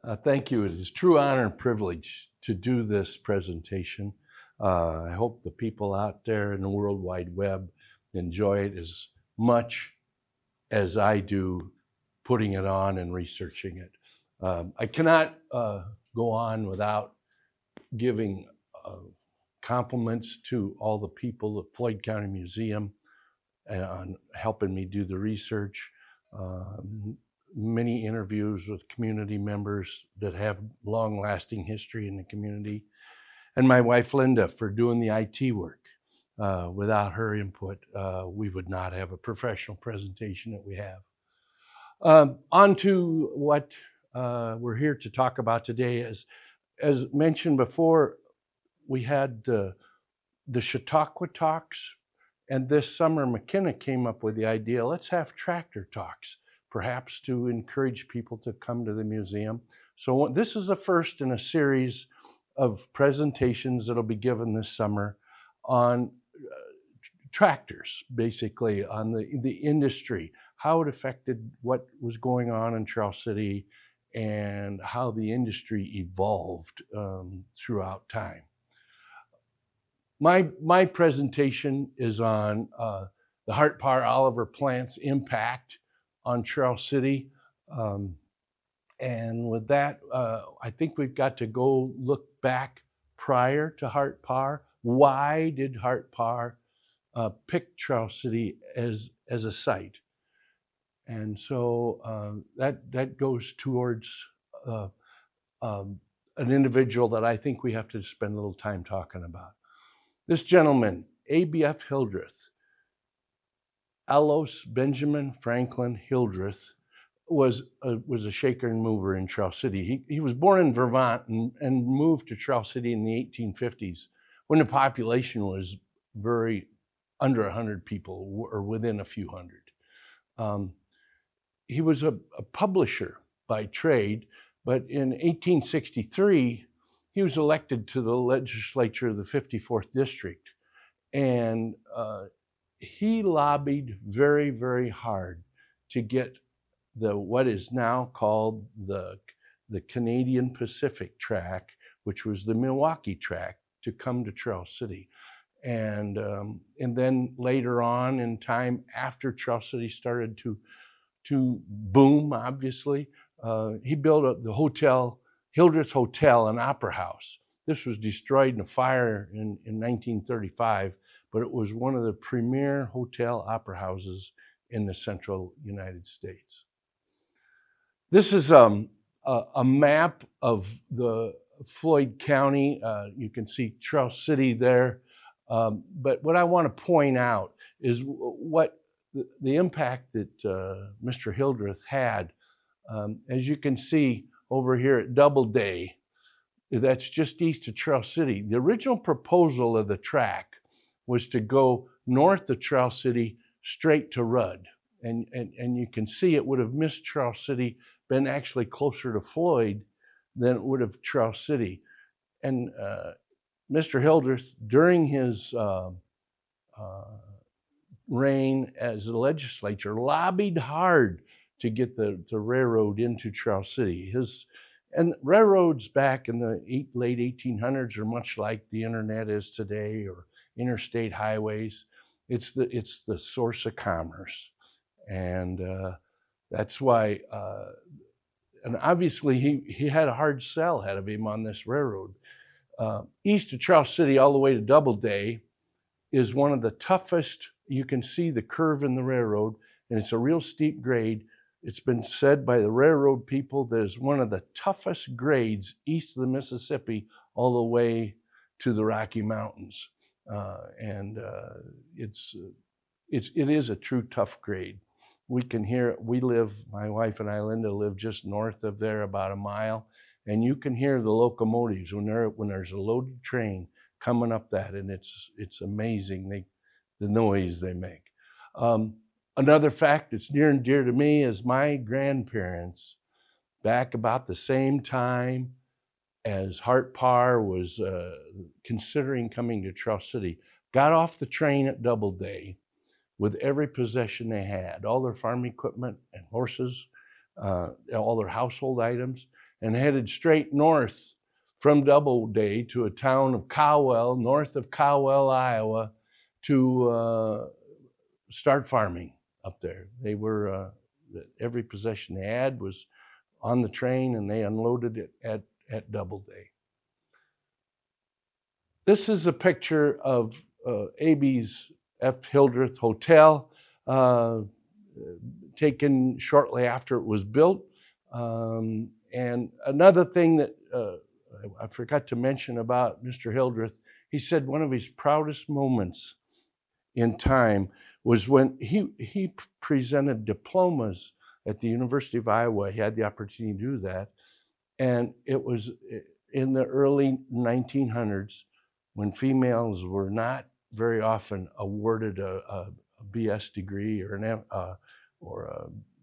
Thank you. It is true honor and privilege to do this presentation. I hope the people out there in the World Wide Web enjoy it as much as I do putting it on and researching it. I cannot go on without giving compliments to all the people at Floyd County Museum on helping me do the research. Many interviews with community members that have long-lasting history in the community, and my wife Linda for doing the IT work. Without her input, we would not have a professional presentation that we have. On to what we're here to talk about today. As mentioned before, we had the Chautauqua Talks, and this summer McKenna came up with the idea, let's have tractor talks, perhaps to encourage people to come to the museum. So this is the first in a series of presentations that'll be given this summer on tractors, basically on the industry, how it affected what was going on in Charles City and how the industry evolved throughout time. My presentation is on the Hart-Parr Oliver plant's impact on Charles City. And with that, I think we've got to go look back prior to Hart-Parr. Why did Hart-Parr pick Charles City as a site? And so that goes towards an individual that I think we have to spend a little time talking about. This gentleman, ABF Hildreth, Alois Benjamin Franklin Hildreth, was a shaker and mover in Charles City. He was born in Vermont and moved to Charles City in the 1850s when the population was very under 100 people or within a few hundred. He was a publisher by trade, but in 1863, he was elected to the legislature of the 54th District. And he lobbied very, very hard to get what is now called the Canadian Pacific track, which was the Milwaukee track, to come to Charles City. And then later on in time, after Charles City started to boom, obviously, he built the hotel, Hildreth Hotel and Opera House. This was destroyed in a fire in 1935, but it was one of the premier hotel opera houses in the central United States. This is a map of the Floyd County. You can see Charles City there. But what I want to point out is what the impact that Mr. Hildreth had. As you can see over here at Doubleday, that's just east of Charles City. The original proposal of the track was to go north of Charles City straight to Rudd. And you can see it would have missed Charles City, been actually closer to Floyd than it would have Charles City. And Mr. Hildreth, during his reign as the legislature, lobbied hard to get the railroad into Charles City. And railroads back in the late 1800s are much like the internet is today, or interstate highways. It's the source of commerce, and that's why. And obviously, he had a hard sell ahead of him on this railroad. East of Charles City, all the way to Doubleday, is one of the toughest. You can see the curve in the railroad, and it's a real steep grade. It's been said by the railroad people that it's one of the toughest grades east of the Mississippi all the way to the Rocky Mountains. It is a true tough grade. We can hear it. My wife and I, Linda, live just north of there, about a mile, and you can hear the locomotives when there's a loaded train coming up that, and it's amazing the noise they make. Another fact that's near and dear to me is my grandparents, back about the same time as Hart-Parr was considering coming to Charles City, got off the train at Doubleday with every possession they had, all their farm equipment and horses, all their household items, and headed straight north from Doubleday to a town of Cowell, north of Cowell, Iowa, to start farming up there. They were, every possession they had was on the train, and they unloaded it at Doubleday. This is a picture of A.B.'s F. Hildreth Hotel, taken shortly after it was built. And another thing that I forgot to mention about Mr. Hildreth, he said one of his proudest moments in time was when he presented diplomas at the University of Iowa. He had the opportunity to do that. And it was in the early 1900s when females were not very often awarded a BS degree or a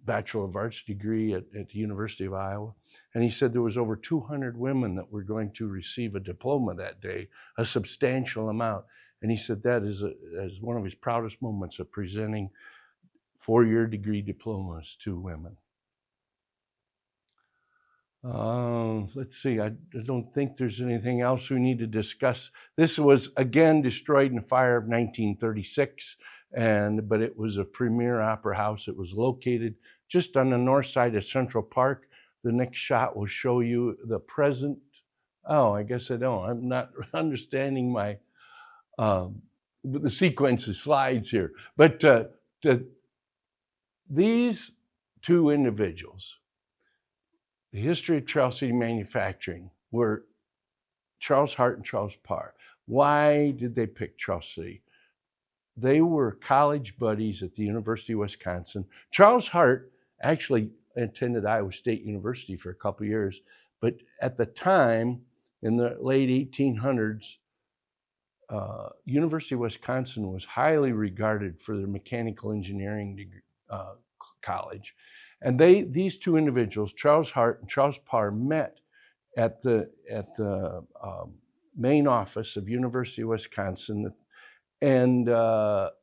Bachelor of Arts degree at the University of Iowa. And he said there was over 200 women that were going to receive a diploma that day, a substantial amount. And he said that is one of his proudest moments of presenting four-year degree diplomas to women. Let's see, I don't think there's anything else we need to discuss. This was again destroyed in the fire of 1936, but it was a premier opera house. It was located just on the north side of Central Park. The next shot will show you the present. Oh, I guess I don't. I'm not understanding my the sequence of slides here. But these two individuals, the history of Trail City manufacturing, were Charles Hart and Charles Parr. Why did they pick Trail City? They were college buddies at the University of Wisconsin. Charles Hart actually attended Iowa State University for a couple of years, but at the time, in the late 1800s, University of Wisconsin was highly regarded for their mechanical engineering degree, college. And these two individuals, Charles Hart and Charles Parr, met at the main office of University of Wisconsin and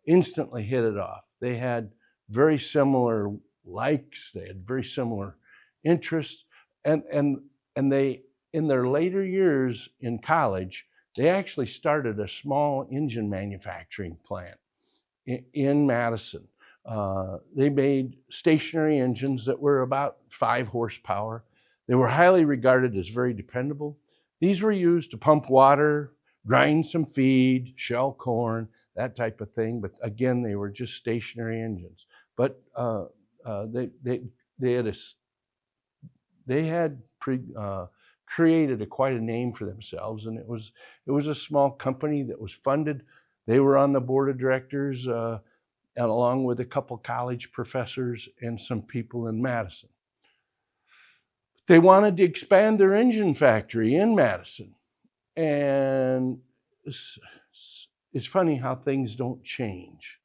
instantly hit it off. They had very similar likes, they had very similar interests, and they, in their later years in college, they actually started a small engine manufacturing plant in Madison. They made stationary engines that were about 5 horsepower. They were highly regarded as very dependable. These were used to pump water, grind some feed, shell corn, that type of thing. But again, they were just stationary engines. But they had created quite a name for themselves, and it was a small company that was funded. They were on the board of directors, along with a couple college professors and some people in Madison. They wanted to expand their engine factory in Madison. And it's funny how things don't change.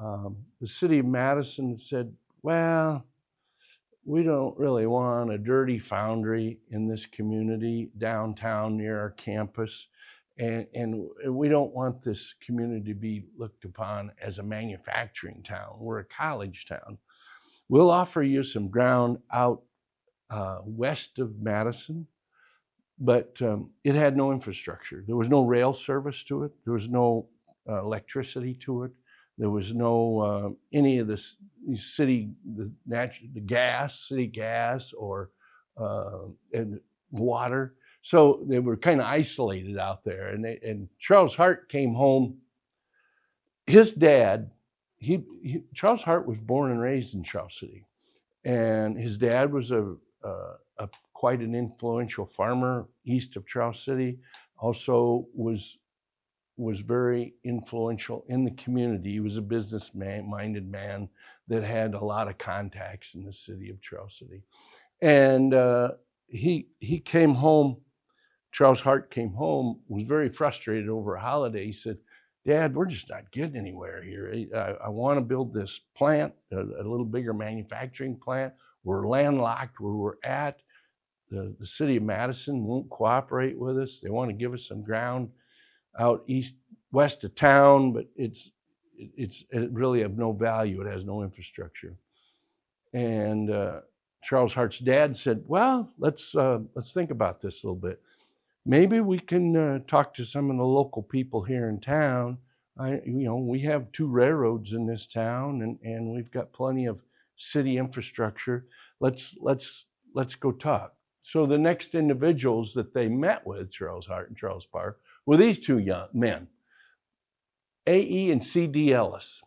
The city of Madison said, well, we don't really want a dirty foundry in this community downtown near our campus. And we don't want this community to be looked upon as a manufacturing town. We're a college town. We'll offer you some ground out west of Madison, but it had no infrastructure. There was no rail service to it. There was no electricity to it. There was no any of this city gas or and water. So they were kind of isolated out there. And Charles Hart came home. His dad, Charles Hart was born and raised in Trail City, and his dad was quite an influential farmer east of Trail City. Also was very influential in the community. He was a business-minded man that had a lot of contacts in the city of Trail City. And he came home. Charles Hart came home, was very frustrated over a holiday. He said, Dad, we're just not getting anywhere here. I want to build this plant, a little bigger manufacturing plant. We're landlocked where we're at. The city of Madison won't cooperate with us. They want to give us some ground out west of town, but it's really of no value. It has no infrastructure. And Charles Hart's dad said, well, let's think about this a little bit. Maybe we can talk to some of the local people here in town. We have 2 railroads in this town, and we've got plenty of city infrastructure. Let's go talk. So the next individuals that they met with, Charles Hart and Charles Parr, were these 2 young men, A.E. and C.D. Ellis.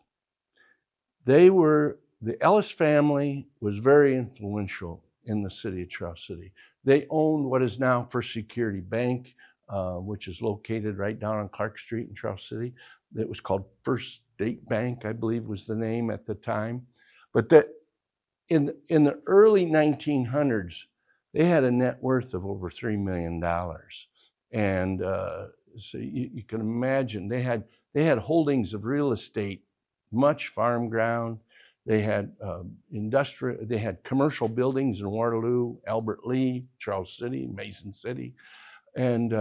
The Ellis family was very influential in the city of Charles City. They owned what is now First Security Bank, which is located right down on Clark Street in Charles City. It was called First State Bank, I believe was the name at the time. But that in the early 1900s, they had a net worth of over $3 million. And so you can imagine they had holdings of real estate, much farm ground. They had they had commercial buildings in Waterloo, Albert Lee, Charles City, Mason City. And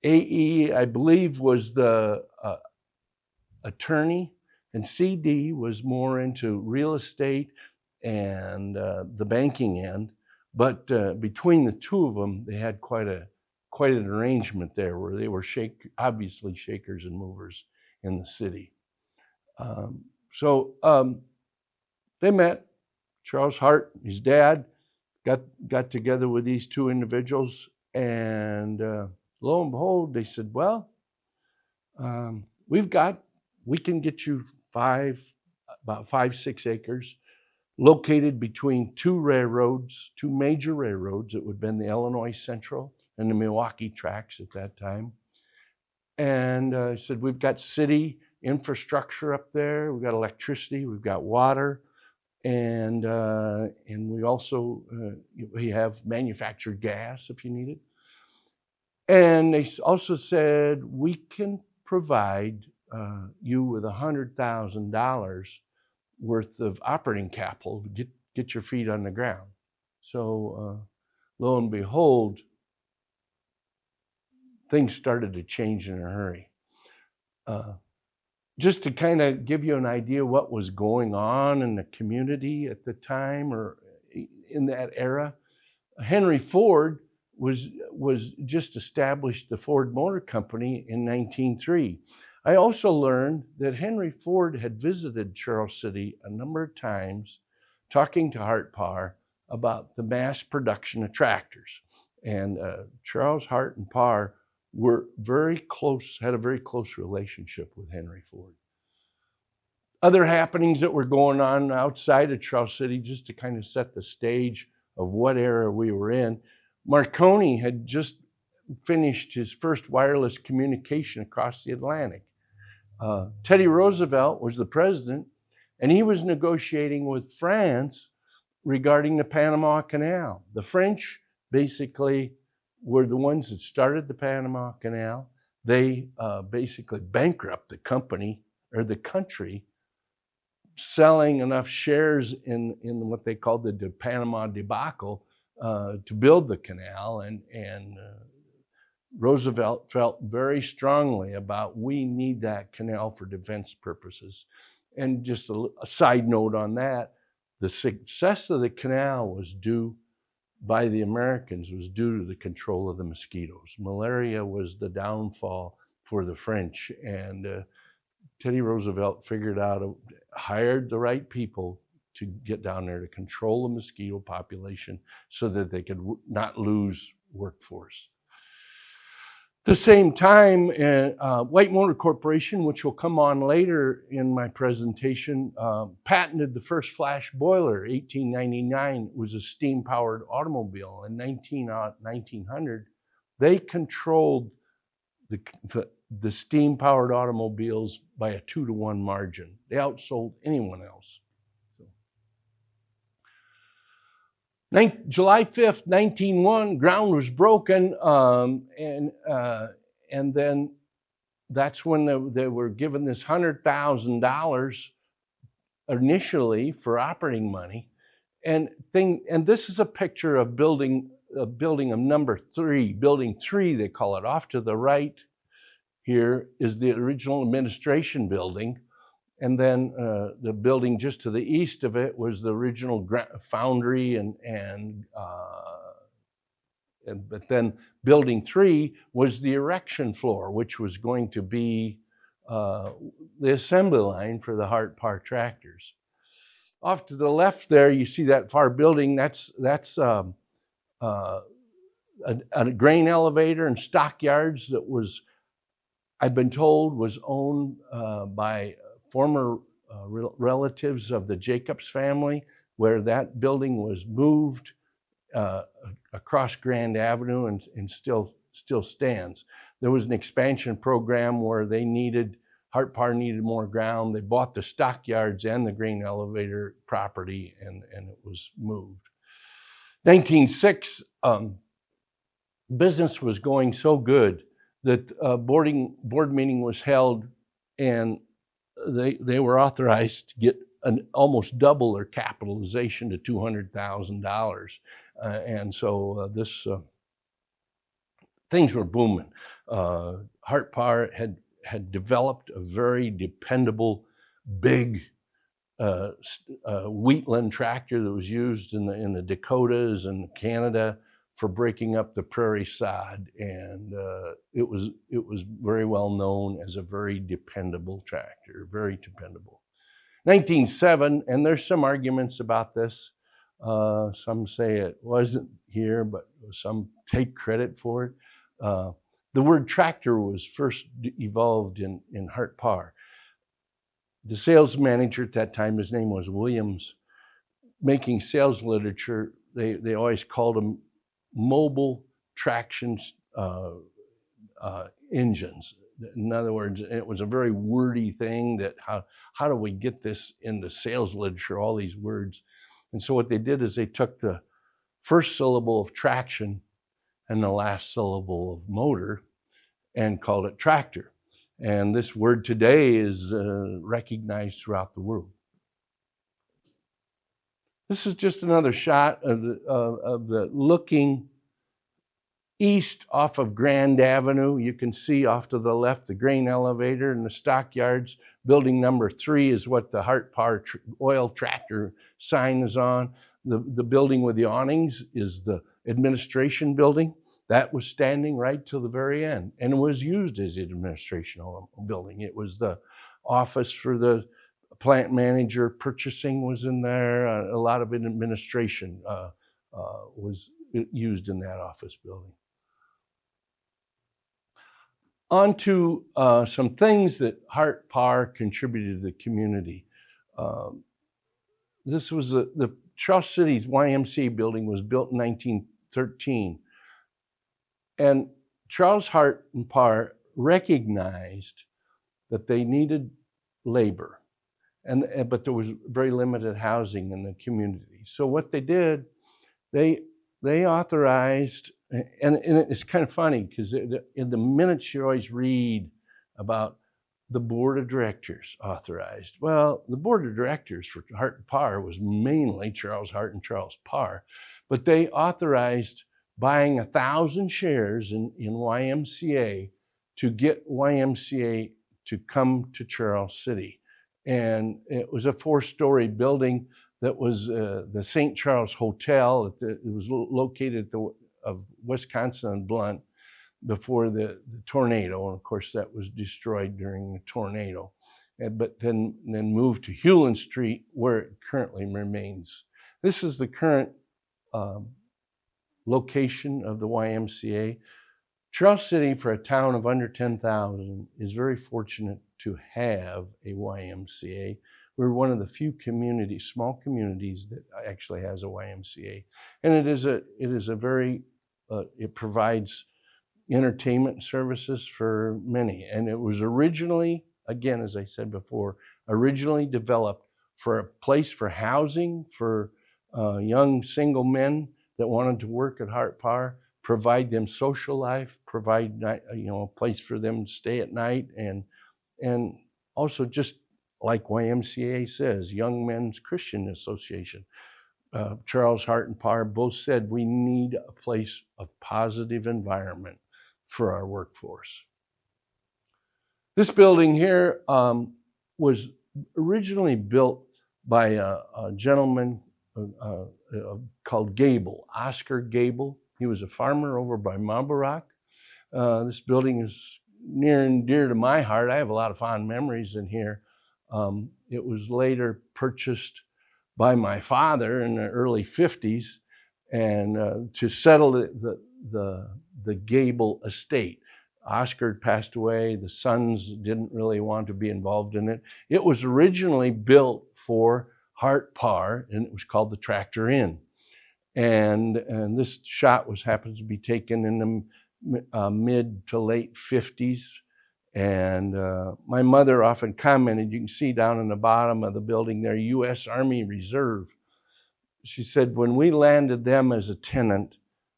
A.E., I believe, was the attorney, and C.D. was more into real estate and the banking end. But between the 2 of them, they had quite an arrangement there where they were obviously shakers and movers in the city. So they met. Charles Hart, his dad, got together with these 2 individuals, and lo and behold, they said, well, we can get you about 5-6 acres located between 2 railroads, 2 major railroads. It would have been the Illinois Central and the Milwaukee tracks at that time. And I said, we've got city infrastructure up there. We've got electricity. We've got water. And we also, we have manufactured gas if you need it. And they also said, we can provide you with $100,000 worth of operating capital to get your feet on the ground. So lo and behold, things started to change in a hurry. Just to kind of give you an idea what was going on in the community at the time or in that era, Henry Ford was just established the Ford Motor Company in 1903. I also learned that Henry Ford had visited Charles City a number of times talking to Hart-Parr about the mass production of tractors. And Charles Hart and Parr were very close, had a very close relationship with Henry Ford. Other happenings that were going on outside of Charles City, just to kind of set the stage of what era we were in. Marconi had just finished his first wireless communication across the Atlantic. Teddy Roosevelt was the president, and he was negotiating with France regarding the Panama Canal. The French basically were the ones that started the Panama Canal. They basically bankrupted the company or the country, selling enough shares in what they called the Panama debacle to build the canal. And Roosevelt felt very strongly about we need that canal for defense purposes. And just a side note on that, the success of the canal was due by the Americans was due to the control of the mosquitoes. Malaria was the downfall for the French, and Teddy Roosevelt figured out, hired the right people to get down there to control the mosquito population so that they could not lose workforce. At the same time, White Motor Corporation, which will come on later in my presentation, patented the first flash boiler. 1899 was a steam-powered automobile. In 1900, they controlled the steam-powered automobiles by a 2-to-1 margin. They outsold anyone else. July 5th, 1901, ground was broken, and then that's when they were given this $100,000 initially for operating money. And this is a picture of building of number 3, building 3 they call it. Off to the right here is the original administration building. And then the building just to the east of it was the original Foundry, but then building 3 was the erection floor, which was going to be the assembly line for the Hart-Parr tractors. Off to the left there, you see that far building. That's a grain elevator and stockyards that was, I've been told, was owned by former relatives of the Jacobs family, where that building was moved across Grand Avenue and still stands. There was an expansion program where Hart-Parr needed more ground. They bought the stockyards and the grain elevator property, and it was moved. 1906, business was going so good that a board meeting was held, and they were authorized to get almost double their capitalization to $200,000. And so things were booming. Hart-Parr had developed a very dependable, big wheatland tractor that was used in the Dakotas and Canada for breaking up the prairie sod, and it was very well known as a very dependable tractor, very dependable. 1907, and there's some arguments about this. Some say it wasn't here, but some take credit for it. The word tractor was first evolved in Hart-Parr. The sales manager at that time, his name was Williams, making sales literature, they always called them mobile traction engines. In other words, it was a very wordy thing that how do we get this into sales literature, all these words. And so what they did is they took the first syllable of traction and the last syllable of motor and called it tractor. And this word today is recognized throughout the world. This is just another shot of the looking east off of Grand Avenue. You can see off to the left the grain elevator and the stockyards. Building number 3 is what the Hart-Parr oil tractor sign is on. The building with the awnings is the administration building. That was standing right till the very end, and it was used as an administration building. It was the office for the plant manager. Purchasing was in there. A lot of administration was used in that office building. On to some things that Hart-Parr contributed to the community. This was the Charles City's YMCA building was built in 1913. And Charles Hart-Parr recognized that they needed labor, but there was very limited housing in the community. So what they did, they authorized, and it's kind of funny because in the minutes you always read about the board of directors authorized. Well, the board of directors for Hart-Parr was mainly Charles Hart and Charles Parr, but they authorized buying 1,000 shares in YMCA to get YMCA to come to Charles City. And it was a 4-story building that was the St. Charles Hotel. It was located of Wisconsin and Blunt before the tornado. And of course, that was destroyed during the tornado. But then moved to Hewlin Street, where it currently remains. This is the current location of the YMCA. Charles City, for a town of under 10,000, is very fortunate to have a YMCA. We're one of the few communities, small communities, that actually has a YMCA. And it provides entertainment services for many. And it was originally, again, as I said before, originally developed for a place for housing for young single men that wanted to work at Hart-Parr, provide them social life, provide a place for them to stay at night, and also, just like YMCA says, Young Men's Christian Association. Charles Hart-Parr both said we need a place of positive environment for our workforce. This building here was originally built by a gentleman called Gable, Oscar Gable. He was a farmer over by Marlborough. This building is near and dear to my heart. I have a lot of fond memories in here. It was later purchased by my father in the early 50s and to settle the Gable estate. Oscar passed away. The sons didn't really want to be involved in it. It was originally built for Hart-Parr, and it was called the Tractor Inn. And this shot happens to be taken in the mid to late 50s. And my mother often commented, you can see down in the bottom of the building there, U.S. Army Reserve. She said, when we landed them as a tenant,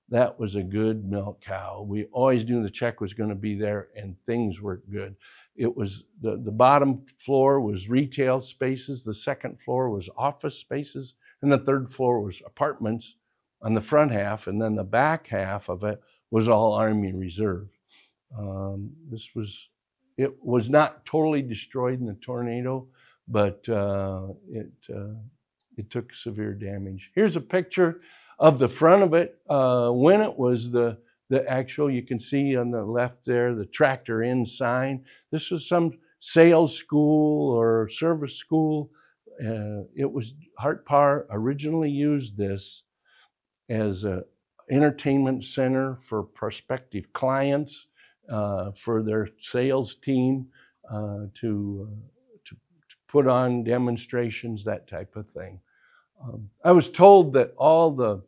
that was a good milk cow. We always knew the check was going to be there and things were good. It was the bottom floor was retail spaces, the second floor was office spaces, and the third floor was apartments on the front half, and then the back half of it was all Army Reserve. It was not totally destroyed in the tornado, but it took severe damage. Here's a picture of the front of it when it was the actual, you can see on the left there, the Tractor Inn sign. This was some sales school or service school. It was Hart-Parr originally used this as an entertainment center for prospective clients, for their sales team to put on demonstrations, that type of thing. I was told that all the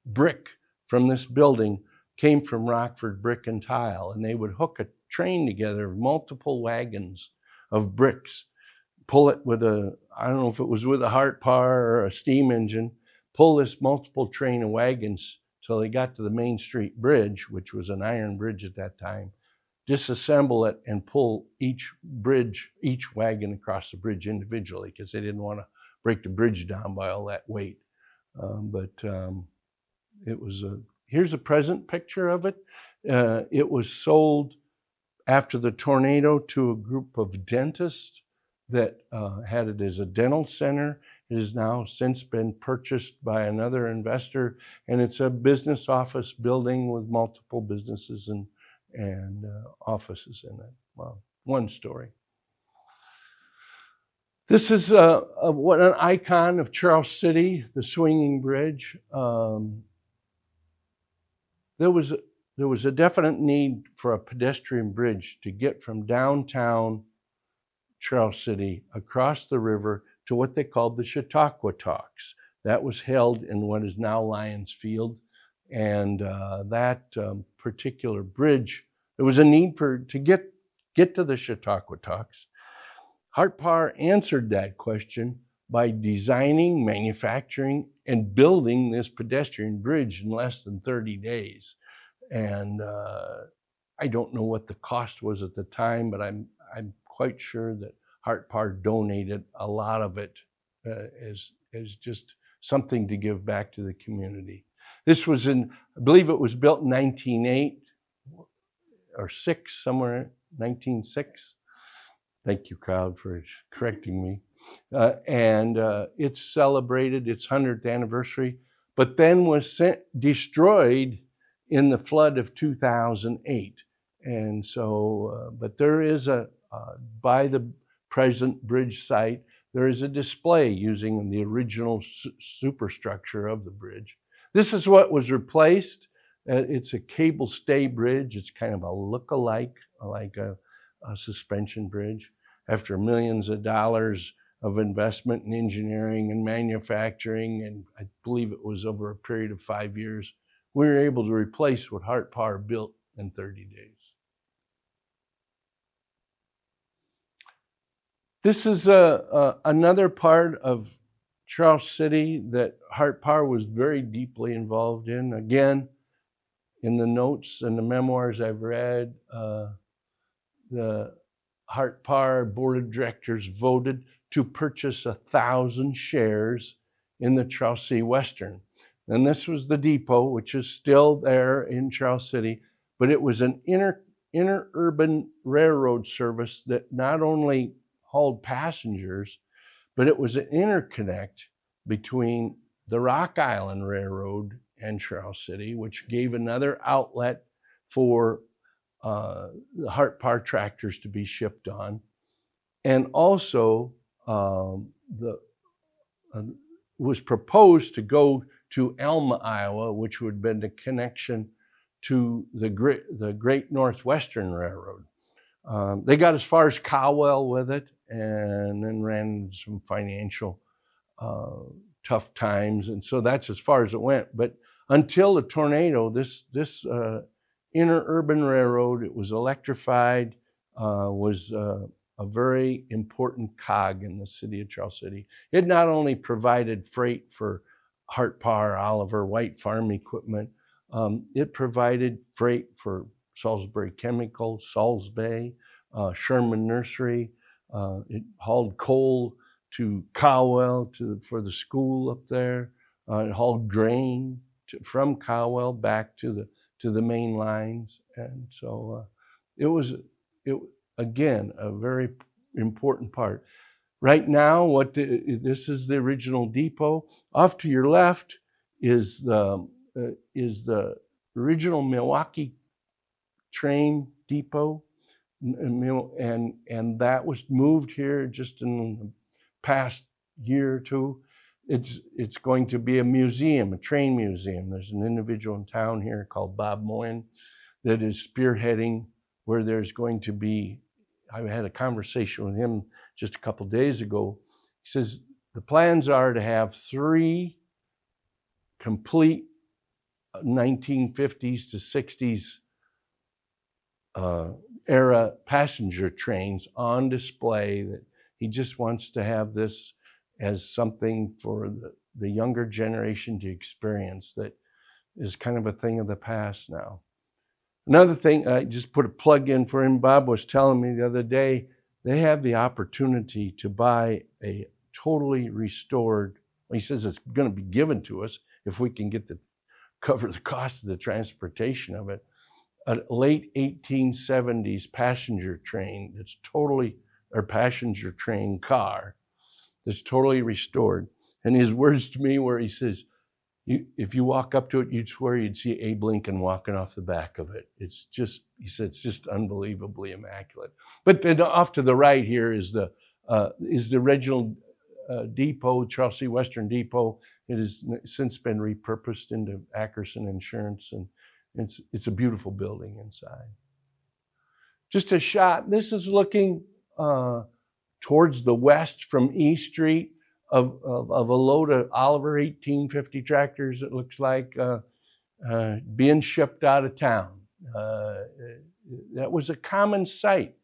brick from this building came from Rockford Brick and Tile, and they would hook a train together, multiple wagons of bricks, pull it with I don't know if it was with a Hart-Parr or a steam engine, pull this multiple train of wagons till they got to the Main Street Bridge, which was an iron bridge at that time, disassemble it and pull each wagon across the bridge individually because they didn't want to break the bridge down by all that weight. It was here's a present picture of it. It was sold after the tornado to a group of dentists that had it as a dental center. It has now since been purchased by another investor, and it's a business office building with multiple businesses and offices in it. Well, one story. This is what an icon of Charles City, the swinging bridge. There was a definite need for a pedestrian bridge to get from downtown Charles City across the river to what they called the Chautauqua Talks. That was held in what is now Lions Field. And that particular bridge, there was a need to get to the Chautauqua Talks. Hart-Parr answered that question by designing, manufacturing, and building this pedestrian bridge in less than 30 days. And I don't know what the cost was at the time, but I'm quite sure that Hart-Parr donated a lot of it as just something to give back to the community. This was I believe it was built in 1908 or 6, somewhere 1906. Thank you, crowd, for correcting me. And it celebrated its 100th anniversary, but then was destroyed in the flood of 2008. And so, but there is by the present bridge site, there is a display using the original superstructure of the bridge. This is what was replaced. It's a cable stay bridge. It's kind of a look-alike, like a suspension bridge. After millions of dollars of investment in engineering and manufacturing, and I believe it was over a period of 5 years, we were able to replace what Hart-Parr built in 30 days. This is another part of Charles City that Hart-Parr was very deeply involved in. Again, in the notes and the memoirs I've read, the Hart-Parr Board of Directors voted to purchase 1,000 shares in the Charles City Western. And this was the depot, which is still there in Charles City, but it was an interurban railroad service that not only hauled passengers, but it was an interconnect between the Rock Island Railroad and Charles City, which gave another outlet for the Hart-Parr tractors to be shipped on. And also was proposed to go to Alma, Iowa, which would have been the connection to the Great Northwestern Railroad. They got as far as Cowell with it, and then ran into some financial tough times, and so that's as far as it went. But until the tornado, this interurban railroad, it was electrified, was a very important cog in the city of Charles City. It not only provided freight for Hart-Parr, Oliver, White Farm equipment, it provided freight for Salisbury Chemical, Sauls Bay, Sherman Nursery. It hauled coal to Cowell for the school up there. It hauled grain from Cowell back to the main lines, and so it was again a very important part. Right now, this is the original depot. Off to your left is the original Milwaukee train depot, and that was moved here just in the past year or two. It's going to be a museum, a train museum. There's an individual in town here called Bob Moen that is spearheading where there's going to be, I had a conversation with him just a couple days ago. He says the plans are to have 3 complete 1950s to 60s era passenger trains on display. That he just wants to have this as something for the younger generation to experience that is kind of a thing of the past now. Another thing, I just put a plug in for him. Bob was telling me the other day, they have the opportunity to buy a totally restored, he says it's going to be given to us if we can get cover the cost of the transportation of it, a late 1870s passenger train that's totally, or passenger train car that's totally restored. And his words to me were, he says, if you walk up to it, you'd swear you'd see Abe Lincoln walking off the back of it. It's just, he said, it's just unbelievably immaculate. But then off to the right here is the original depot, Charles C. Western Depot. It has since been repurposed into Ackerson Insurance, and it's a beautiful building inside. Just a shot. This is looking towards the west from E Street of a load of Oliver 1850 tractors, it looks like, being shipped out of town. That was a common sight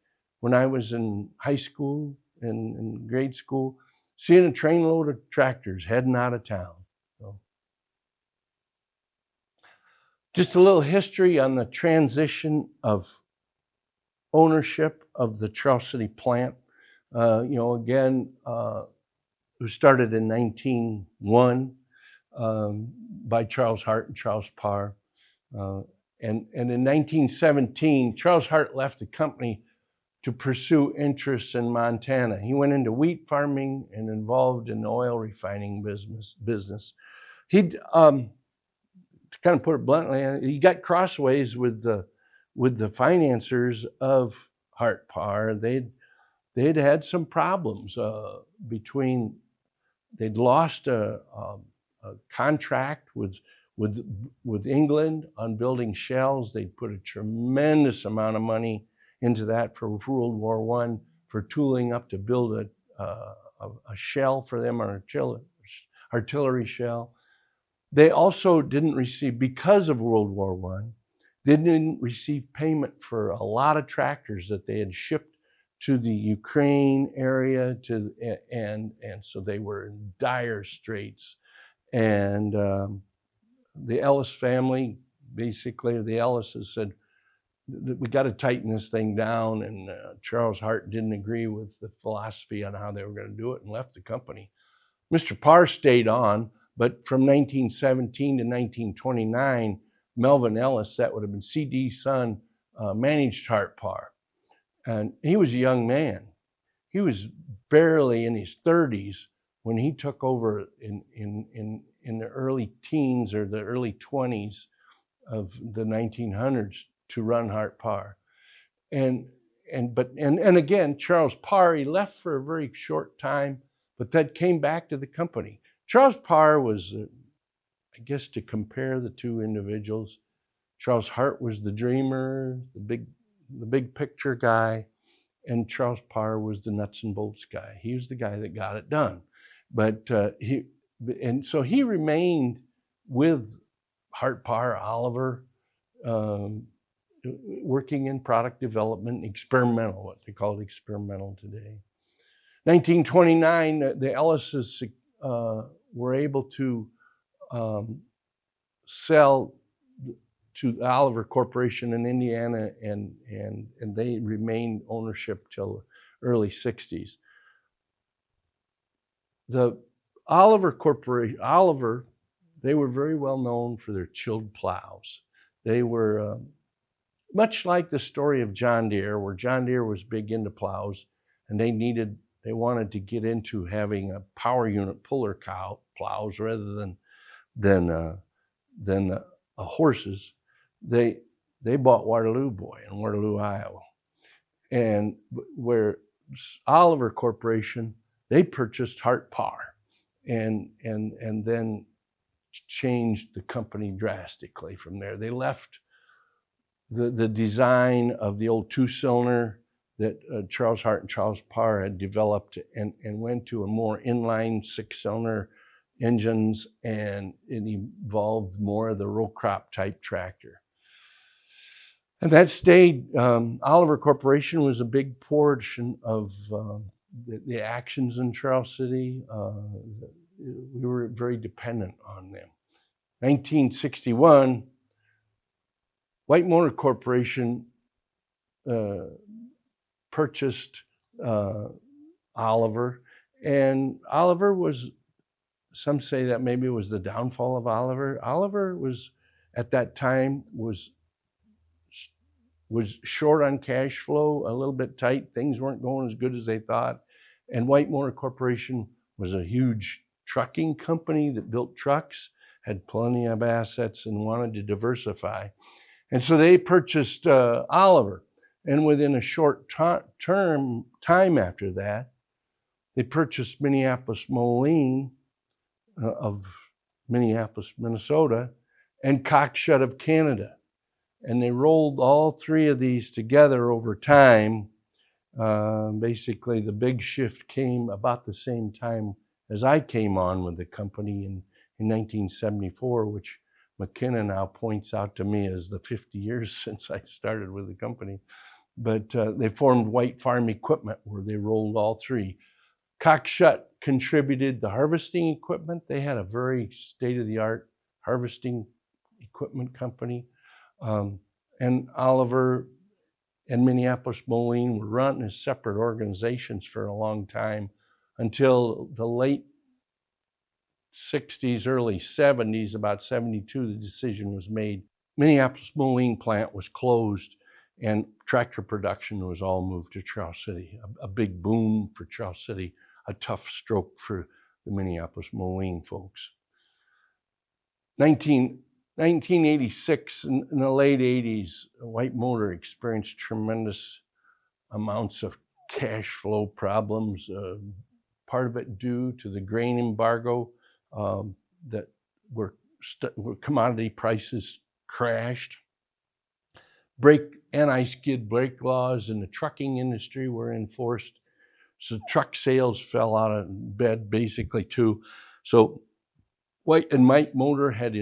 when I was in high school and in grade school, seeing a trainload of tractors heading out of town. So, just a little history on the transition of ownership of the Charles City plant. Again, it was started in 1901 by Charles Hart and Charles Parr. And in 1917, Charles Hart left the company to pursue interests in Montana. He went into wheat farming and involved in the oil refining business. He'd, to kind of put it bluntly, he got crossways with the financiers of Hart-Parr. They'd had some problems between. They'd lost a contract with England on building shells. They'd put a tremendous amount of money into that for World War I, for tooling up to build a shell for them, an artillery shell. They also didn't receive, because of World War I, they didn't receive payment for a lot of tractors that they had shipped to the Ukraine area, and so they were in dire straits. And the Ellis family, basically, the Ellises said, we got to tighten this thing down, and Charles Hart didn't agree with the philosophy on how they were going to do it and left the company. Mr. Parr stayed on, but from 1917 to 1929, Melvin Ellis, that would have been C.D.'s son, managed Hart-Parr. And he was a young man. he was barely in his 30s when he took over in the early teens or the early 20s of the 1900s to run Hart-Parr. And again, Charles Parr, he left for a very short time, but then came back to the company. Charles Parr was, I guess, to compare the two individuals, Charles Hart was the dreamer, the big picture guy, and Charles Parr was the nuts and bolts guy. He was the guy that got it done. But so he remained with Hart-Parr, Oliver, working in product development, experimental, what they call it experimental today. 1929, the Ellises were able to sell to Oliver Corporation in Indiana, and they remained ownership till early 60s. The Oliver Corporation, they were very well known for their chilled plows. They were much like the story of John Deere, where John Deere was big into plows, and they wanted to get into having a power unit puller plows rather than horses. They bought Waterloo Boy in Waterloo, Iowa, and where Oliver Corporation, they purchased Hart-Parr, and then changed the company drastically from there. They left the design of the old two-cylinder that Charles Hart and Charles Parr had developed, and went to a more inline six-cylinder engines, and it involved more of the row crop type tractor. And that stayed. Oliver Corporation was a big portion of the actions in Charles City. We were very dependent on them. 1961, White Motor Corporation purchased Oliver, and Oliver was, some say that maybe it was the downfall of Oliver. Oliver was, at that time, was short on cash flow, a little bit tight. Things weren't going as good as they thought. And White Motor Corporation was a huge trucking company that built trucks, had plenty of assets, and wanted to diversify. And so they purchased Oliver. And within a short time after that, they purchased Minneapolis-Moline of Minneapolis, Minnesota, and Cockshut of Canada. And they rolled all three of these together over time. Basically, the big shift came about the same time as I came on with the company in 1974, which McKenna now points out to me as the 50 years since I started with the company. But they formed White Farm Equipment, where they rolled all three. Cockshut contributed the harvesting equipment. They had a very state-of-the-art harvesting equipment company. And Oliver and Minneapolis-Moline were run as separate organizations for a long time, until the late 60s, early 70s, about 72, the decision was made. Minneapolis-Moline plant was closed, and tractor production was all moved to Charles City. A big boom for Charles City, a tough stroke for the Minneapolis-Moline folks. 1986, in the late 80s, White Motor experienced tremendous amounts of cash flow problems, part of it due to the grain embargo, that where commodity prices crashed. Anti-skid brake laws in the trucking industry were enforced, so truck sales fell out of bed basically too. So White Motor had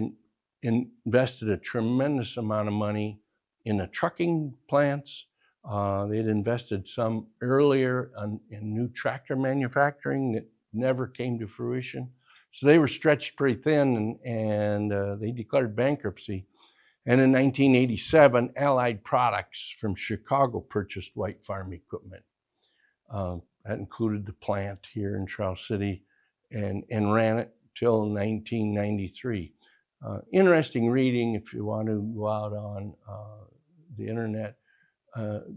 invested a tremendous amount of money in the trucking plants. They had invested some earlier in new tractor manufacturing that never came to fruition. So they were stretched pretty thin, and they declared bankruptcy. And in 1987, Allied Products from Chicago purchased White Farm Equipment. That included the plant here in Charles City, and ran it till 1993. Interesting reading if you want to go out on the internet.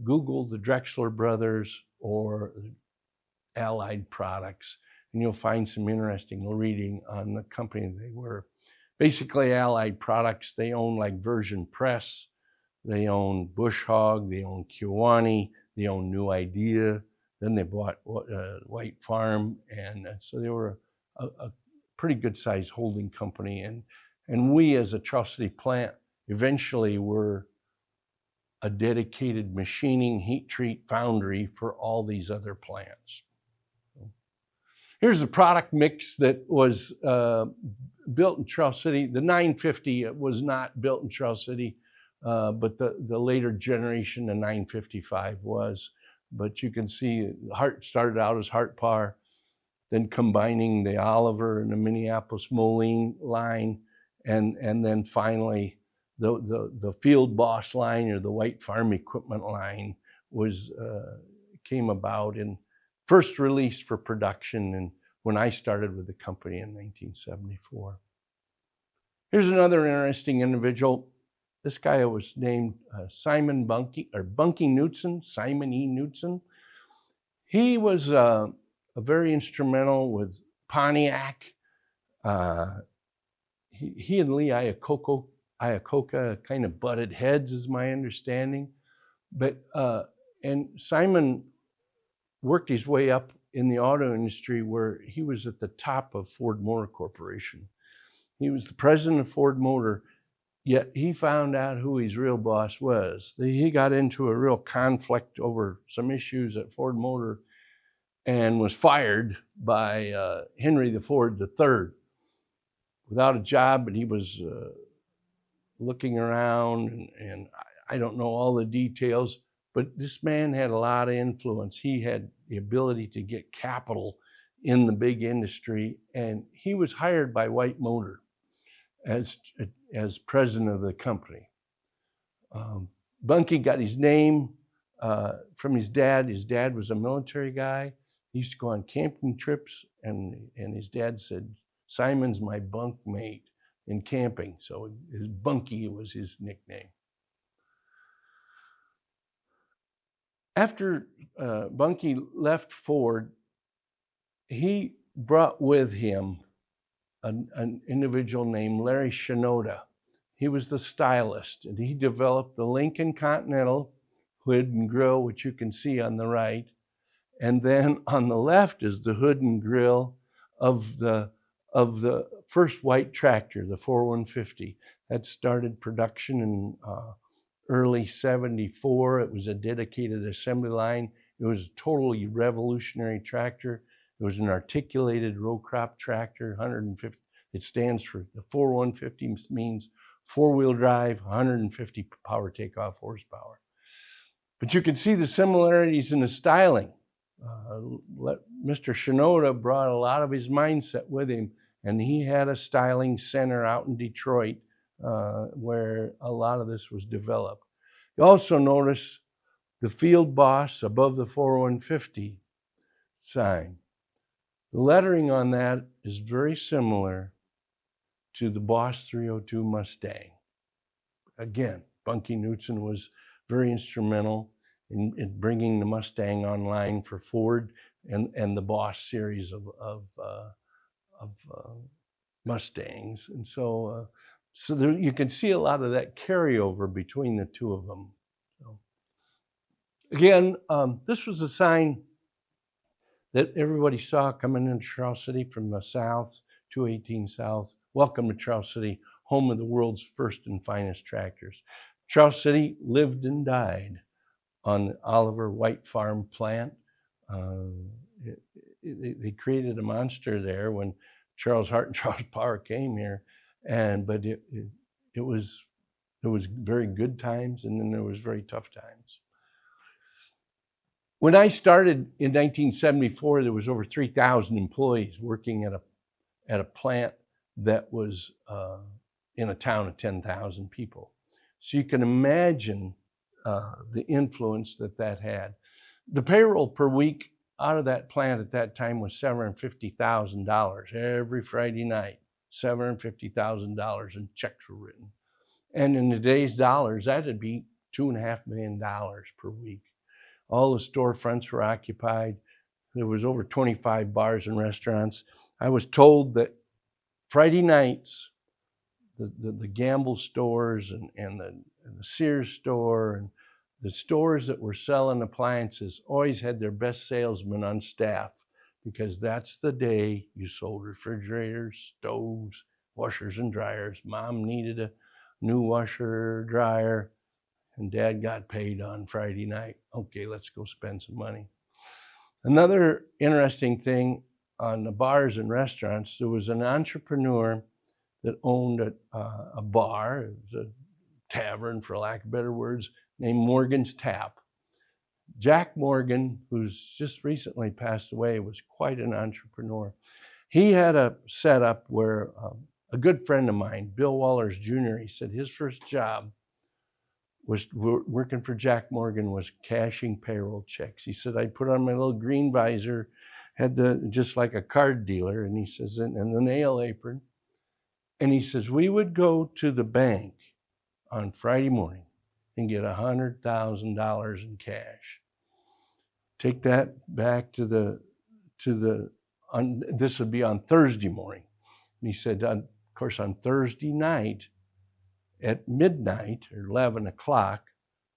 Google the Drexler brothers or Allied Products, and you'll find some interesting reading on the company they were. Basically, Allied Products, they own like Version Press, they own Bush Hog, they own Kiwani, they own New Idea, then they bought White Farm, and so they were a pretty good sized holding company. And we as a Charles City plant eventually were a dedicated machining heat treat foundry for all these other plants. Here's the product mix that was built in Charles City. The 950 was not built in Charles City, but the later generation, the 955 was. But you can see Hart started out as Hart-Parr, then combining the Oliver and the Minneapolis Moline line, and then finally the Field Boss line, or the White Farm Equipment line, was came about and first released for production, and when I started with the company in 1974. Here's another interesting individual. This guy was named Simon Bunky, or Bunky Knutson, Simon E. Knutson. He was very instrumental with Pontiac. He and Lee Iacocca kind of butted heads, is my understanding. But and Simon worked his way up in the auto industry, where he was at the top of Ford Motor Corporation. He was the president of Ford Motor, yet he found out who his real boss was. He got into a real conflict over some issues at Ford Motor and was fired by Henry Ford III without a job, but he was looking around, and I don't know all the details, but this man had a lot of influence. He had the ability to get capital in the big industry, and he was hired by White Motor as president of the company. Bunky got his name from his dad. His dad was a military guy. He used to go on camping trips, and his dad said, "Simon's my bunk mate in camping." So his Bunky was his nickname. After Bunky left Ford, he brought with him an individual named Larry Shinoda. He was the stylist, and he developed the Lincoln Continental hood and grill, which you can see on the right. And then on the left is the hood and grill of the first white tractor, the 4150. That started production in early 74. It was a dedicated assembly line. It was a totally revolutionary tractor. It was an articulated row crop tractor, 150. It stands for, the 4150 means four-wheel drive, 150 power takeoff horsepower. But you can see the similarities in the styling. Mr. Shinoda brought a lot of his mindset with him, and he had a styling center out in Detroit where a lot of this was developed. You also notice the Field Boss above the 4150 sign. The lettering on that is very similar to the Boss 302 Mustang. Again, Bunky Knutson was very instrumental in bringing the Mustang online for Ford and the Boss series of Mustangs. And so there, you can see a lot of that carryover between the two of them. So, again, this was a sign that everybody saw coming into Charles City from the south, 218 South. Welcome to Charles City, home of the world's first and finest tractors. Charles City lived and died on the Oliver White Farm plant. They created a monster there when Charles Hart and Charles Parr came here, but it was very good times, and then there was very tough times. When I started in 1974, there was over 3,000 employees working at a plant that was in a town of 10,000 people. So you can imagine the influence that had. The payroll per week out of that plant at that time was $750,000 every Friday night. $750,000 in checks were written. And in today's dollars, that'd be $2.5 million per week. All the storefronts were occupied. There was over 25 bars and restaurants. I was told that Friday nights, the Gamble stores and the Sears store and the stores that were selling appliances always had their best salesman on staff, because that's the day you sold refrigerators, stoves, washers and dryers. Mom needed a new washer, dryer, and Dad got paid on Friday night. Okay, let's go spend some money. Another interesting thing on the bars and restaurants, there was an entrepreneur that owned a bar, it was a tavern for lack of better words, named Morgan's Tap. Jack Morgan, who's just recently passed away, was quite an entrepreneur. He had a setup where a good friend of mine, Bill Wallers Jr., he said his first job was working for Jack Morgan was cashing payroll checks. He said, I'd put on my little green visor, had just like a card dealer, and he says, and the nail apron. And he says, we would go to the bank on Friday morning and get $100,000 in cash. Take that back this would be on Thursday morning. And he said, of course, on Thursday night at midnight or 11 o'clock,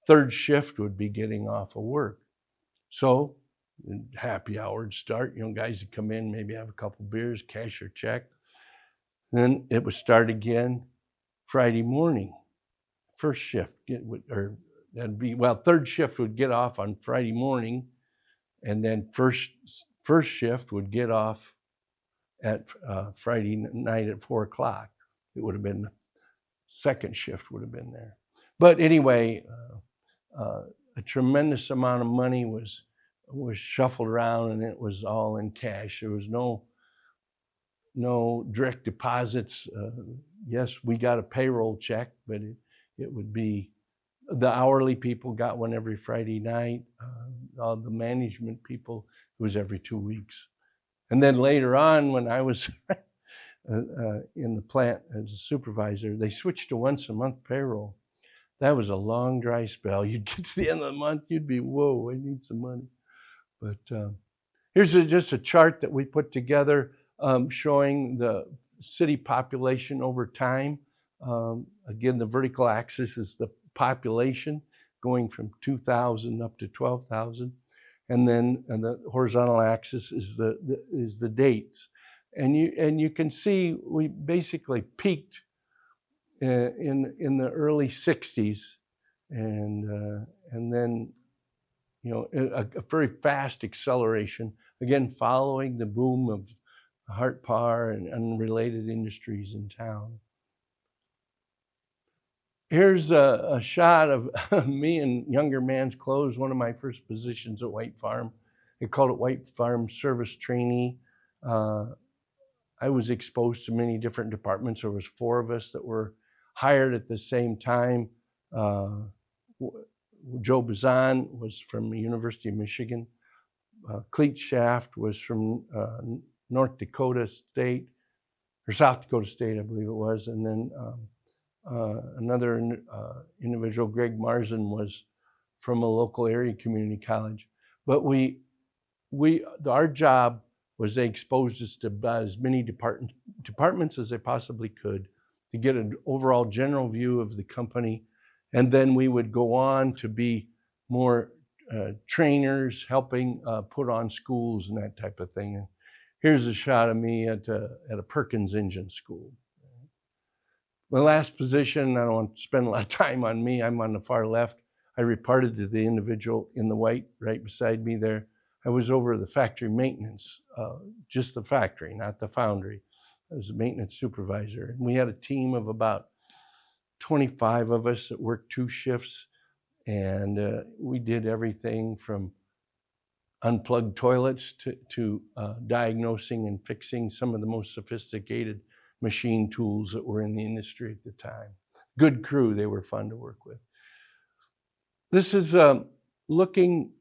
third shift would be getting off of work. So happy hour would start, guys would come in, maybe have a couple beers, cash their check. Then it would start again Friday morning. First shift, third shift would get off on Friday morning, and then first shift would get off at Friday night at 4 o'clock. It would have been second shift would have been there. But anyway, a tremendous amount of money was shuffled around, and it was all in cash. There was no direct deposits. Yes, we got a payroll check, but it would be the hourly people got one every Friday night. All the management people, it was every 2 weeks. And then later on, when I was in the plant as a supervisor, they switched to once a month payroll. That was a long dry spell. You'd get to the end of the month, you'd be, whoa, I need some money. But here's just a chart that we put together showing the city population over time. Again, the vertical axis is the population going from 2,000 up to 12,000. And then the horizontal axis is the dates. And you can see we basically peaked in the early 60s, and then a very fast acceleration, again following the boom of Hart-Parr and unrelated industries in town. Here's a shot of me in younger man's clothes, one of my first positions at White Farm. They called it White Farm Service Trainee. I was exposed to many different departments. There was 4 of us that were hired at the same time. Joe Bazan was from the University of Michigan. Cleet Shaft was from North Dakota State, or South Dakota State, I believe it was. And then another individual, Greg Marzin, was from a local area community college. But our job was they exposed us to about as many departments as they possibly could to get an overall general view of the company. And then we would go on to be more trainers, helping put on schools and that type of thing. And here's a shot of me at a Perkins engine school. My last position, I don't want to spend a lot of time on me, I'm on the far left. I reported to the individual in the white right beside me there. I was over the factory maintenance, just the factory, not the foundry. I was a maintenance supervisor. And we had a team of about 25 of us that worked 2 shifts. And we did everything from unplugged toilets to diagnosing and fixing some of the most sophisticated machine tools that were in the industry at the time. Good crew, they were fun to work with. This is looking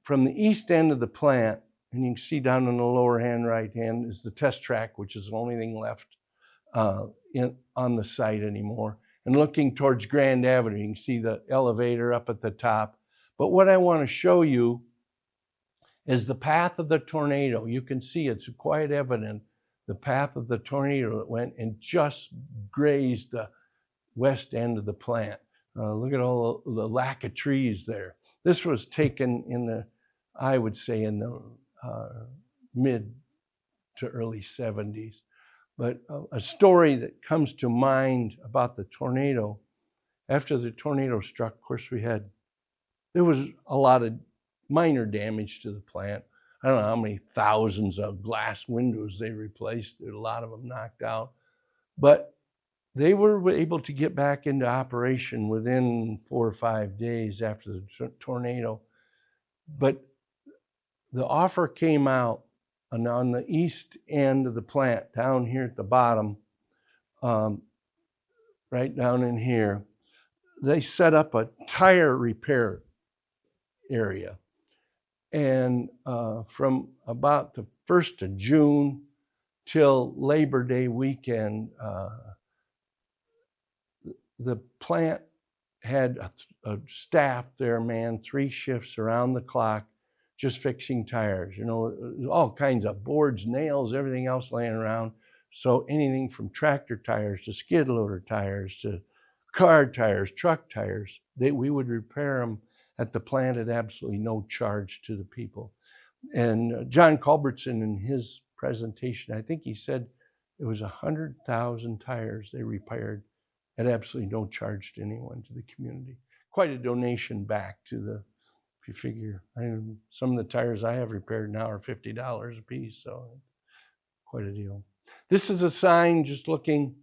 from the east end of the plant, and you can see down in the lower hand, right hand, is the test track, which is the only thing left on the site anymore. And looking towards Grand Avenue, you can see the elevator up at the top. But what I want to show you is the path of the tornado. You can see it's quite evident, the path of the tornado that went and just grazed the west end of the plant. Look at all the lack of trees there. This was taken in the, I would say, in the mid to early 70s. But a story that comes to mind about the tornado, after the tornado struck, of course, there was a lot of minor damage to the plant. I don't know how many thousands of glass windows they replaced. A lot of them knocked out. But they were able to get back into operation within 4 or 5 days after the tornado. But the offer came out, and on the east end of the plant, down here at the bottom, right down in here, they set up a tire repair area. And from about the 1st of June till Labor Day weekend, the plant had a staff there, man, 3 shifts around the clock, just fixing tires. You know, all kinds of boards, nails, everything else laying around. So anything from tractor tires to skid loader tires to car tires, truck tires, we would repair them at the plant at absolutely no charge to the people. And John Culbertson, in his presentation, I think he said it was 100,000 tires they repaired at absolutely no charge to anyone, to the community. Quite a donation back to the, if you figure, some of the tires I have repaired now are $50 a piece, so quite a deal. This is a sign just looking,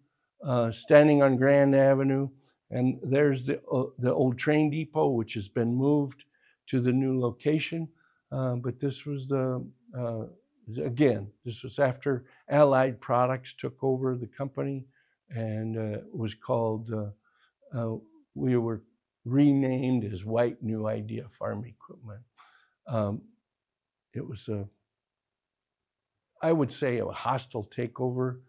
standing on Grand Avenue, and there's the old train depot, which has been moved to the new location. But this was again, this was after Allied Products took over the company, and it was called, we were renamed as White New Idea Farm Equipment. It was I would say, a hostile takeover.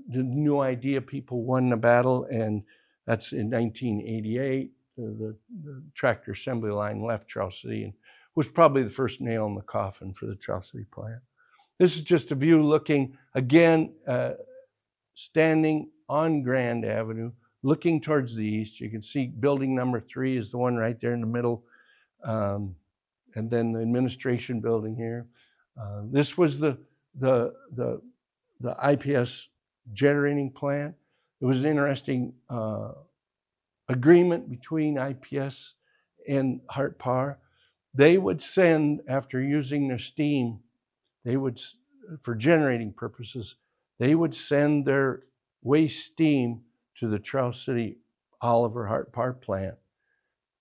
The New Idea people won the battle, and that's in 1988. The tractor assembly line left Charles City and was probably the first nail in the coffin for the Charles City plant. This is just a view looking, again, standing on Grand Avenue, looking towards the east. You can see building number 3 is the one right there in the middle, and then the administration building here. This was the IPS generating plant. It was an interesting agreement between IPS and Hart-Parr. They would send, after using their steam, they would, for generating purposes, they would send their waste steam to the Charles City Oliver Hart-Parr plant,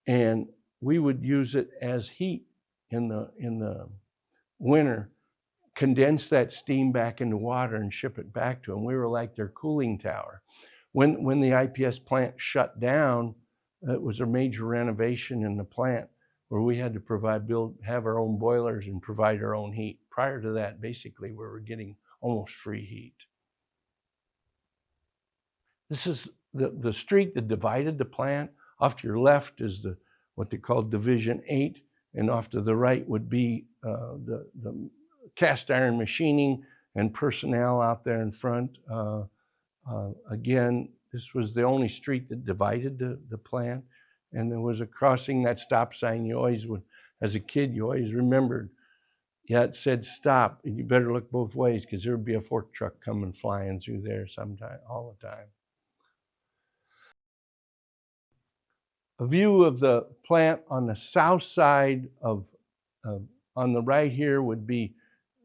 and we would use it as heat in the winter, condense that steam back into water and ship it back to them. We were like their cooling tower. When the IPS plant shut down, it was a major renovation in the plant where we had to have our own boilers and provide our own heat. Prior to that, basically, we were getting almost free heat. This is the street that divided the plant. Off to your left is what they call Division 8, and off to the right would be the cast iron machining and personnel out there in front. Again, this was the only street that divided the plant, and there was a crossing, that stop sign you always would, as a kid, you always remembered. Yeah, it said stop, and you better look both ways because there would be a fork truck coming flying through there sometime, all the time. A view of the plant on the south side on the right here would be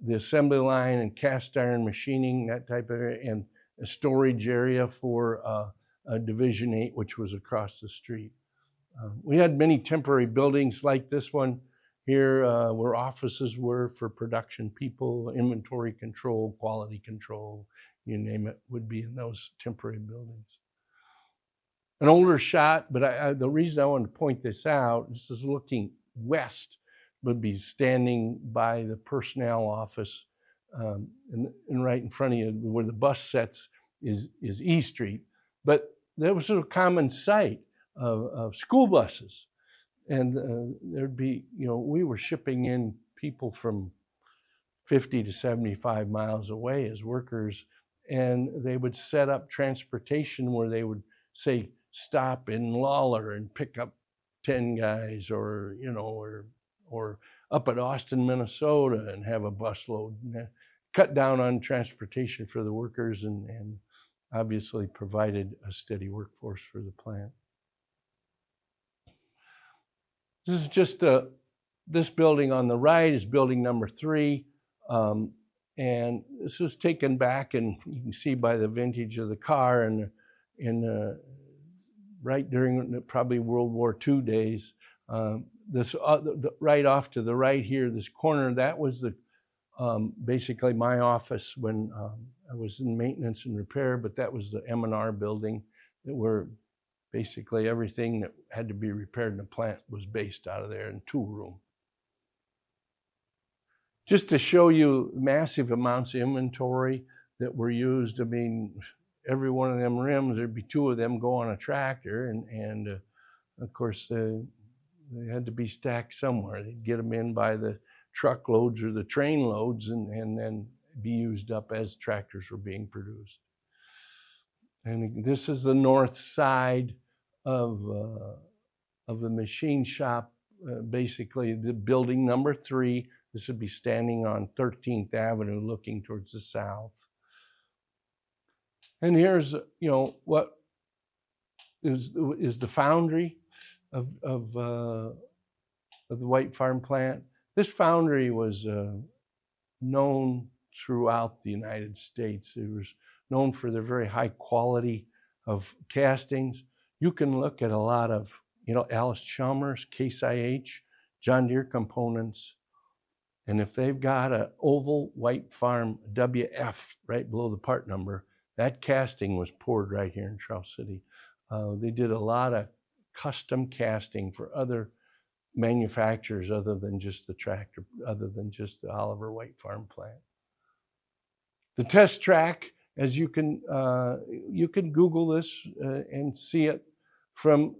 the assembly line and cast iron machining, that type of area, and a storage area for Division 8, which was across the street. We had many temporary buildings like this one here, where offices were for production people, inventory control, quality control, you name it, would be in those temporary buildings. An older shot, but the reason I want to point this out, this is looking west, would be standing by the personnel office, and right in front of you where the bus sets is E Street. But there was a common sight of school buses. And there'd be, we were shipping in people from 50 to 75 miles away as workers, and they would set up transportation where they would say stop in Lawler and pick up 10 guys, or or up at Austin, Minnesota, and have a busload. Cut down on transportation for the workers, and obviously provided a steady workforce for the plant. This is just this building on the right is building number 3. And this was taken back, and you can see by the vintage of the car, and right during probably World War II days. This right off to the right here, this corner, that was the basically my office when I was in maintenance and repair, but that was the M&R building, that were basically everything that had to be repaired in the plant was based out of there, in tool room. Just to show you massive amounts of inventory that were used. I mean, every one of them rims, there'd be 2 of them go on a tractor, and of course they had to be stacked somewhere. They'd get them in by the truckloads or the train loads, and then be used up as tractors were being produced. And this is the north side of the machine shop, basically the building number 3. This would be standing on 13th Avenue looking towards the south. And here's, what is the foundry of the White Farm plant. This foundry was known throughout the United States. It was known for their very high quality of castings. You can look at a lot of, Alice Chalmers, Case IH, John Deere components. And if they've got an oval White Farm WF right below the part number, that casting was poured right here in Charles City. They did a lot of custom casting for other manufacturers other than just the tractor, other than just the Oliver White Farm plant. The test track, as you can Google this and see it from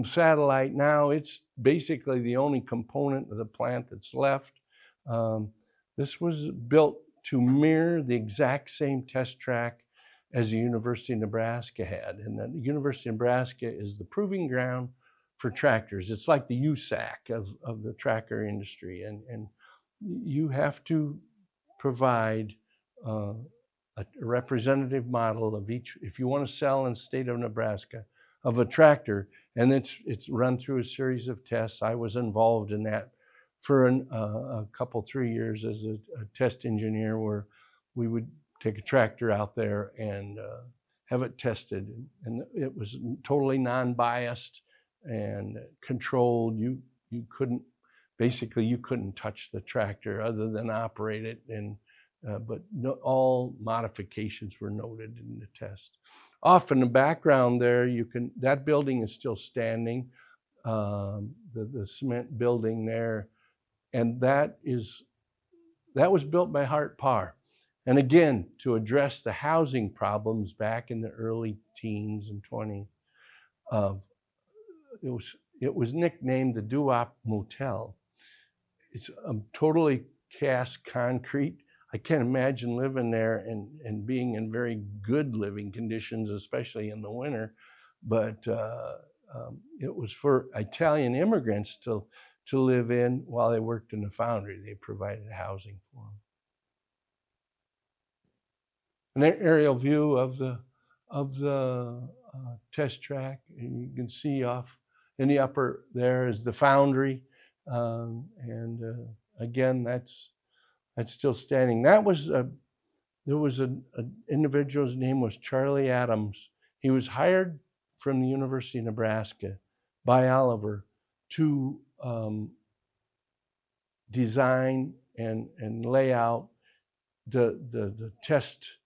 satellite now. It's basically the only component of the plant that's left. This was built to mirror the exact same test track as the University of Nebraska had. And the University of Nebraska is the proving ground for tractors. It's like the USAC of the tractor industry. And you have to provide a representative model of each, if you want to sell in the state of Nebraska, of a tractor, and it's run through a series of tests. I was involved in that for a couple, 3 years as a test engineer, where we would take a tractor out there and have it tested. And it was totally non-biased and controlled. You couldn't touch the tractor other than operate it, and but all modifications were noted in the test. Off in the background there, that building is still standing, the cement building there, and that was built by Hart-Parr. And again, to address the housing problems back in the early teens and 20s, it was nicknamed the Doo-Wop Motel. It's totally cast concrete. I can't imagine living there and being in very good living conditions, especially in the winter. But it was for Italian immigrants to live in while they worked in the foundry. They provided housing for them. An aerial view of the test track, and you can see off in the upper there is the foundry, and again, that's still standing. There was an individual's name was Charlie Adams. He was hired from the University of Nebraska by Oliver to design and lay out the test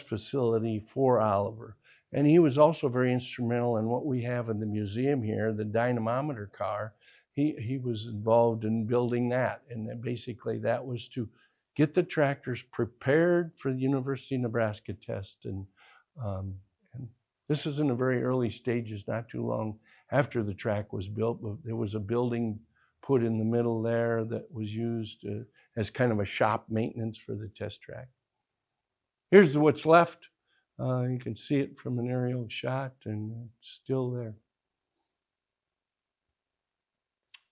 facility for Oliver. And he was also very instrumental in what we have in the museum here, the dynamometer car. He was involved in building that, and basically that was to get the tractors prepared for the University of Nebraska test. And this is in the very early stages, not too long after the track was built, but there was a building put in the middle there that was used as kind of a shop maintenance for the test track. Here's what's left. You can see it from an aerial shot, and it's still there.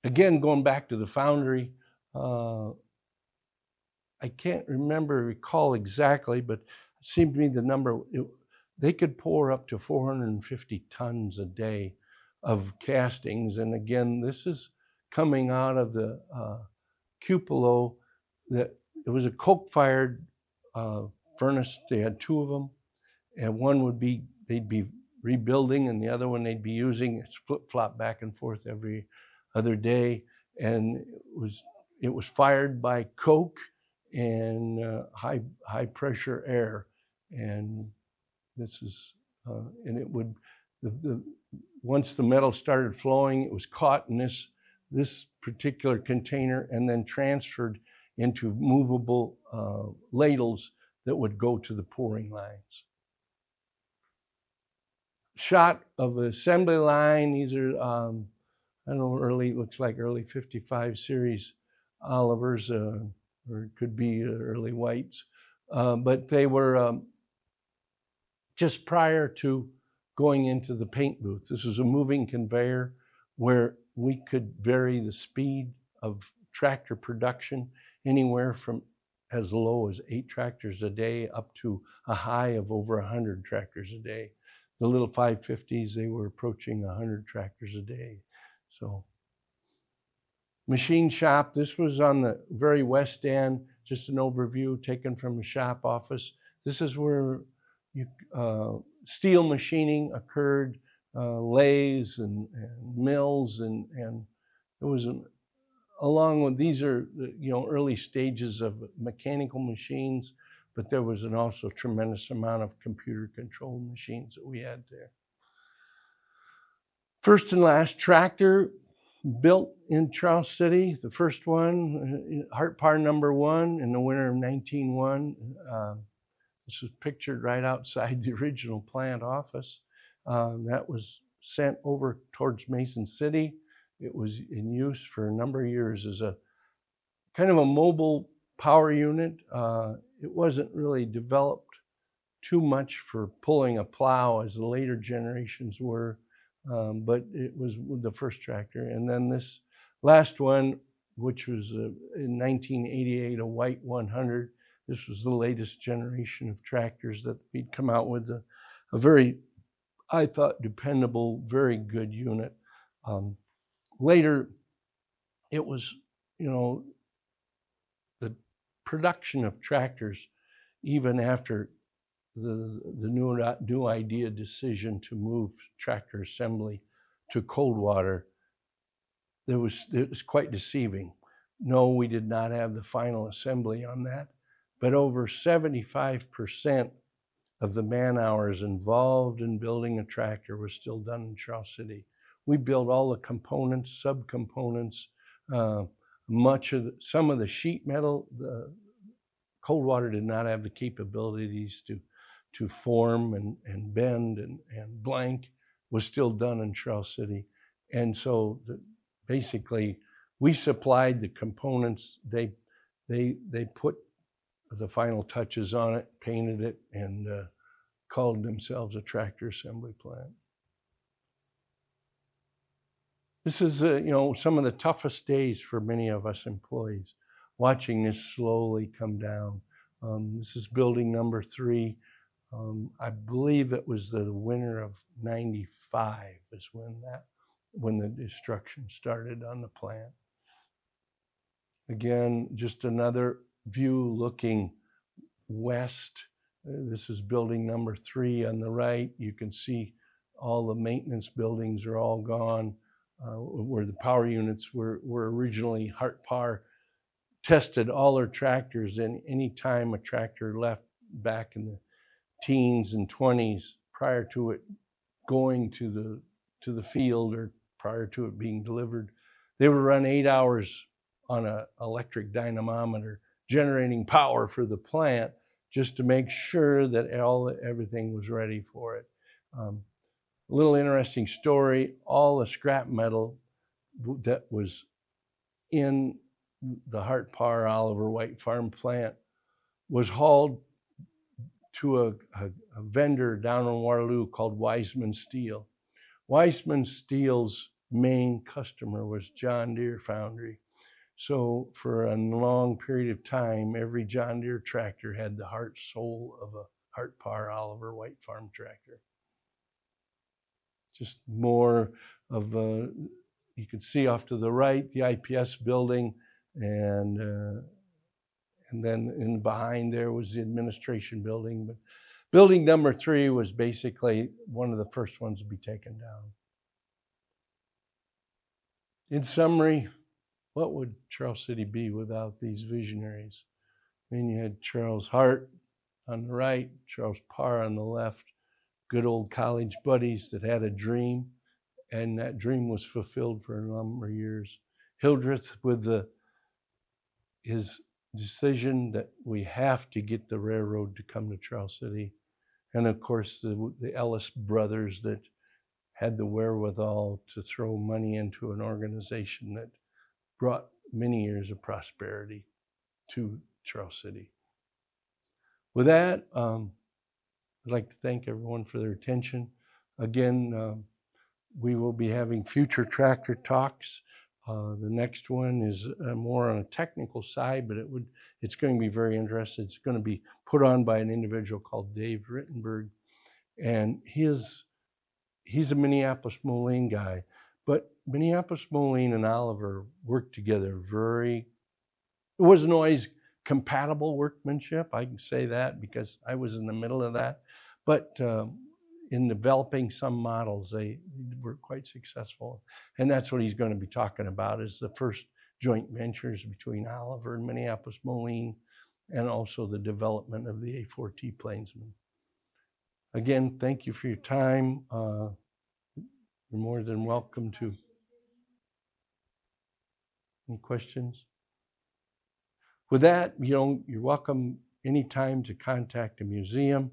Again, going back to the foundry, I can't recall exactly, but it seemed to me the number, they could pour up to 450 tons a day of castings. And again, this is coming out of the cupola. That it was a coke-fired furnace. They had two of them, and one would be, they'd be rebuilding, and the other one they'd be using. It's flip-flop back and forth every other day, and it was fired by coke and high pressure air, and this is and it would once the metal started flowing, it was caught in this particular container and then transferred into movable ladles that would go to the pouring lines. Shot of the assembly line. These are I don't know, looks like early 55 series Olivers, or it could be early Whites, but they were just prior to going into the paint booth. This was a moving conveyor where we could vary the speed of tractor production anywhere from as low as 8 tractors a day up to a high of over 100 tractors a day. The little 550s, they were approaching 100 tractors a day. So, machine shop, this was on the very west end, just an overview taken from a shop office. This is where steel machining occurred, lathes and mills, and it was along with, these are early stages of mechanical machines, but there was also tremendous amount of computer controlled machines that we had there. First and last tractor built in Charles City. The first one, Hart-Parr #1 in the winter of 1901. This was pictured right outside the original plant office. That was sent over towards Mason City. It was in use for a number of years as a kind of a mobile power unit. It wasn't really developed too much for pulling a plow as the later generations were. But it was the first tractor. And then this last one, which was in 1988, a White 100. This was the latest generation of tractors that we'd come out with, a very, I thought, dependable, very good unit. Later, it was, the production of tractors, even after the new idea decision to move tractor assembly to Coldwater, it was quite deceiving. No, we did not have the final assembly on that, but over 75% of the man hours involved in building a tractor was still done in Charles City. We built all the components, subcomponents, some of the sheet metal. Coldwater did not have the capabilities to form and bend and blank, was still done in Charles City. And so basically we supplied the components. They put the final touches on it, painted it, and called themselves a tractor assembly plant. This is some of the toughest days for many of us employees, watching this slowly come down. This is building #3. I believe it was the winter of '95 is when the destruction started on the plant. Again, just another view looking west. This is building #3 on the right. You can see all the maintenance buildings are all gone, where the power units were originally. Hart-Parr tested all their tractors, and any time a tractor left back in the teens and 20s prior to it going to the field or prior to it being delivered, they would run 8 hours on an electric dynamometer generating power for the plant just to make sure that everything was ready for it. A little interesting story, all the scrap metal that was in the Hart-Parr Oliver White Farm plant was hauled to a vendor down in Waterloo called Wiseman Steel. Wiseman Steel's main customer was John Deere Foundry. So for a long period of time, every John Deere tractor had the heart soul of a Hart-Parr Oliver White Farm tractor. Just more of a, you could see off to the right, the IPS building, and then in behind there was the administration building. But building number 3 was basically one of the first ones to be taken down. In summary, what would Charles City be without these visionaries? I mean, you had Charles Hart on the right, Charles Parr on the left, good old college buddies that had a dream, and that dream was fulfilled for a number of years. Hildreth with his decision that we have to get the railroad to come to Charles City. And of course, the Ellis brothers that had the wherewithal to throw money into an organization that brought many years of prosperity to Charles City. With that, I'd like to thank everyone for their attention. Again, we will be having future tractor talks. The next one is more on a technical side, but it's going to be very interesting. It's going to be put on by an individual called Dave Rittenberg, and he's a Minneapolis Moline guy. But Minneapolis Moline and Oliver worked together it wasn't always compatible workmanship. I can say that because I was in the middle of that. But in developing some models, they were quite successful. And that's what he's going to be talking about, is the first joint ventures between Oliver and Minneapolis Moline, and also the development of the A4T Plainsman. Again, thank you for your time. You're more than welcome to. Any questions? With that, you're welcome anytime to contact the museum.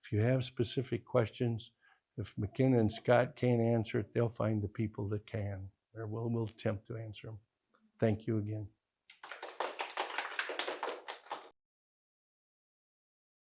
If you have specific questions, if McKenna and Scott can't answer it, they'll find the people that can, or we'll attempt to answer them. Thank you again.